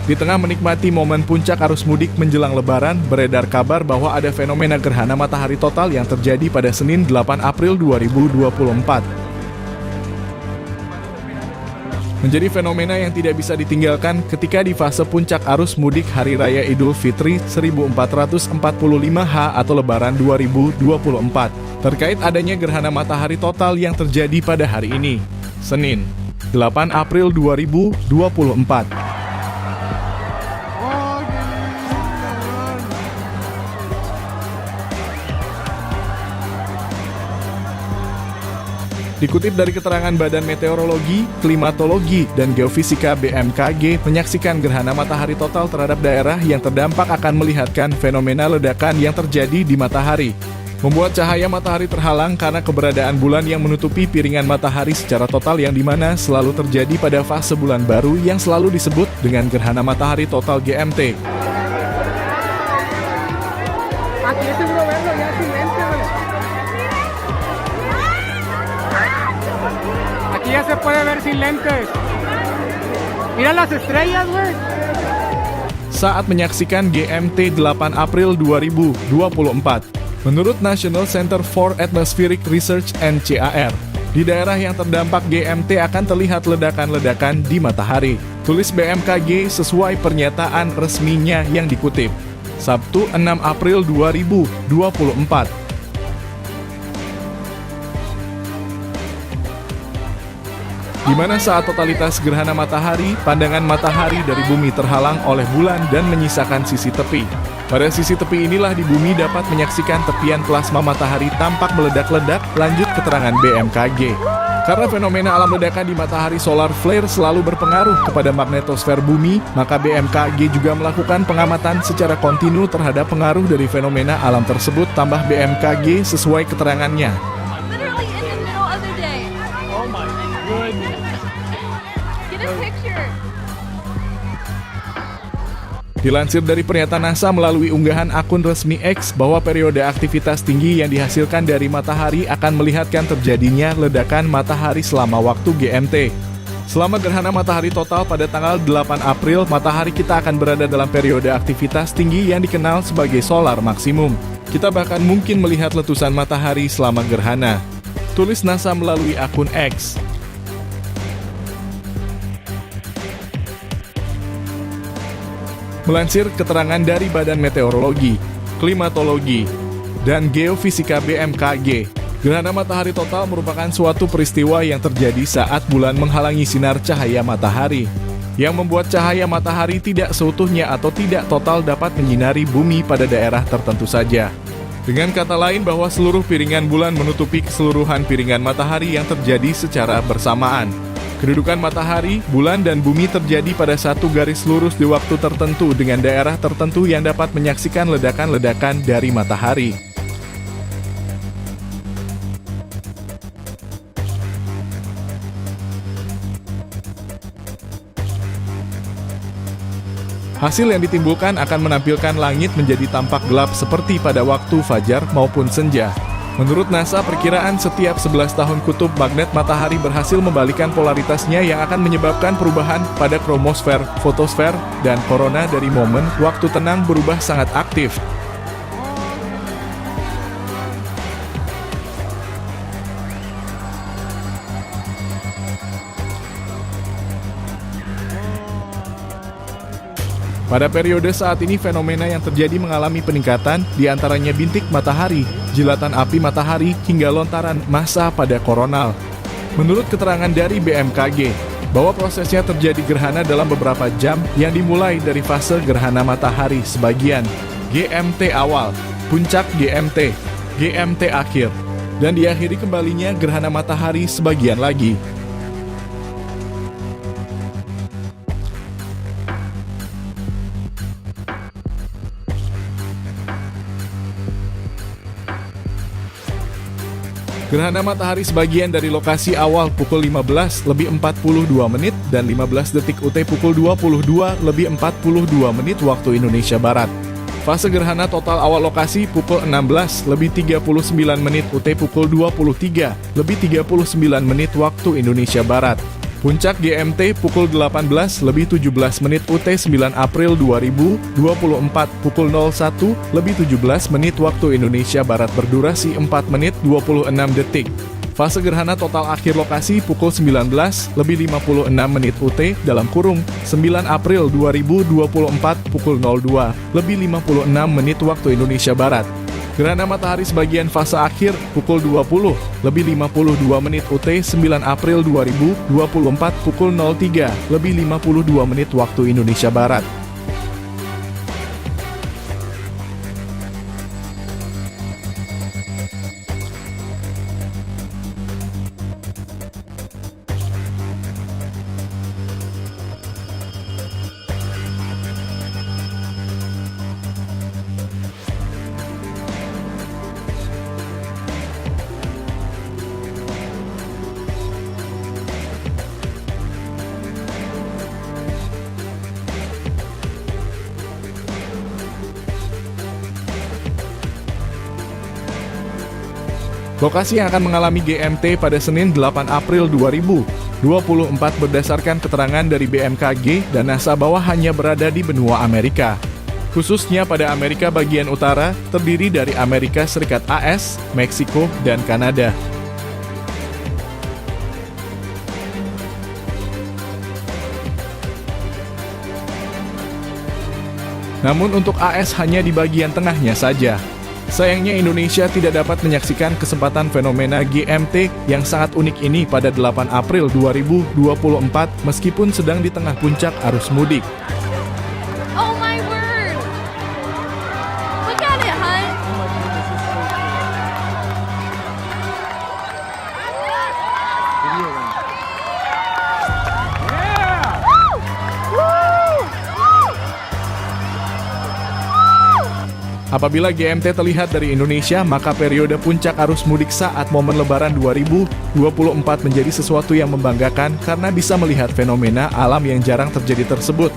Di tengah menikmati momen puncak arus mudik menjelang Lebaran, beredar kabar bahwa ada fenomena gerhana matahari total yang terjadi pada Senin 8 April 2024. Menjadi fenomena yang tidak bisa ditinggalkan ketika di fase puncak arus mudik Hari Raya Idul Fitri 1445H atau Lebaran 2024. Terkait adanya gerhana matahari total yang terjadi pada hari ini, Senin, 8 April 2024. Dikutip dari keterangan Badan Meteorologi, Klimatologi, dan Geofisika BMKG, menyaksikan gerhana matahari total terhadap daerah yang terdampak akan melihatkan fenomena ledakan yang terjadi di matahari. Membuat cahaya matahari terhalang karena keberadaan bulan yang menutupi piringan matahari secara total yang dimana selalu terjadi pada fase bulan baru yang selalu disebut dengan gerhana matahari total GMT. Ya se puede ver sin lentes. Mira las estrellas, güey. Saat menyaksikan GMT 8 April 2024, menurut National Center for Atmospheric Research (NCAR), di daerah yang terdampak GMT akan terlihat ledakan-ledakan di matahari. Tulis BMKG sesuai pernyataan resminya yang dikutip. Sabtu 6 April 2024. Di mana saat totalitas gerhana matahari, pandangan matahari dari bumi terhalang oleh bulan dan menyisakan sisi tepi. Pada sisi tepi inilah di bumi dapat menyaksikan tepian plasma matahari tampak meledak-ledak, lanjut keterangan BMKG. Karena fenomena alam ledakan di matahari solar flare selalu berpengaruh kepada magnetosfer bumi, maka BMKG juga melakukan pengamatan secara kontinu terhadap pengaruh dari fenomena alam tersebut, tambah BMKG sesuai keterangannya. Dilansir dari pernyataan NASA melalui unggahan akun resmi X bahwa periode aktivitas tinggi yang dihasilkan dari matahari akan melihatkan terjadinya ledakan matahari selama waktu GMT. Selama gerhana matahari total pada tanggal 8 April, matahari kita akan berada dalam periode aktivitas tinggi yang dikenal sebagai solar maksimum. Kita bahkan mungkin melihat letusan matahari selama gerhana. Tulis NASA melalui akun X. Melansir keterangan dari Badan Meteorologi, Klimatologi, dan Geofisika BMKG, gerhana matahari total merupakan suatu peristiwa yang terjadi saat bulan menghalangi sinar cahaya matahari, yang membuat cahaya matahari tidak seutuhnya atau tidak total dapat menyinari bumi pada daerah tertentu saja. Dengan kata lain bahwa seluruh piringan bulan menutupi keseluruhan piringan matahari yang terjadi secara bersamaan. Kedudukan matahari, bulan, dan bumi terjadi pada satu garis lurus di waktu tertentu dengan daerah tertentu yang dapat menyaksikan ledakan-ledakan dari matahari. Hasil yang ditimbulkan akan menampilkan langit menjadi tampak gelap seperti pada waktu fajar maupun senja. Menurut NASA, perkiraan setiap 11 tahun kutub magnet matahari berhasil membalikkan polaritasnya yang akan menyebabkan perubahan pada kromosfer, fotosfer, dan korona dari momen waktu tenang berubah sangat aktif. Pada periode saat ini fenomena yang terjadi mengalami peningkatan, diantaranya bintik matahari, jilatan api matahari, hingga lontaran massa pada koronal. Menurut keterangan dari BMKG, bahwa prosesnya terjadi gerhana dalam beberapa jam yang dimulai dari fase gerhana matahari sebagian, GMT awal, puncak GMT, GMT akhir, dan diakhiri kembalinya gerhana matahari sebagian lagi. Gerhana matahari sebagian dari lokasi awal pukul 15:42 dan 15 detik UT pukul 22:42 waktu Indonesia Barat. Fase gerhana total awal lokasi pukul 16:39 UT pukul 23:39 waktu Indonesia Barat. Puncak GMT pukul 18 lebih 17 menit UT 9 April 2024 pukul 01 lebih 17 menit waktu Indonesia Barat berdurasi 4 menit 26 detik. Fase gerhana total akhir lokasi pukul 19 lebih 56 menit UT dalam kurung 9 April 2024 pukul 02 lebih 56 menit waktu Indonesia Barat. Gerhana matahari sebagian fase akhir pukul 20 lebih 52 menit UT 9 April 2024 pukul 03 lebih 52 menit waktu Indonesia Barat. Lokasi yang akan mengalami GMT pada Senin 8 April 2024 berdasarkan keterangan dari BMKG dan NASA bahwa hanya berada di benua Amerika. Khususnya pada Amerika bagian utara, terdiri dari Amerika Serikat AS, Meksiko, dan Kanada. Namun untuk AS hanya di bagian tengahnya saja. Sayangnya Indonesia tidak dapat menyaksikan kesempatan fenomena GMT yang sangat unik ini pada 8 April 2024 meskipun sedang di tengah puncak arus mudik. Oh my word! Look at it, hun! Yeah! Woo! Woo! Apabila GMT terlihat dari Indonesia, maka periode puncak arus mudik saat momen Lebaran 2024 menjadi sesuatu yang membanggakan karena bisa melihat fenomena alam yang jarang terjadi tersebut.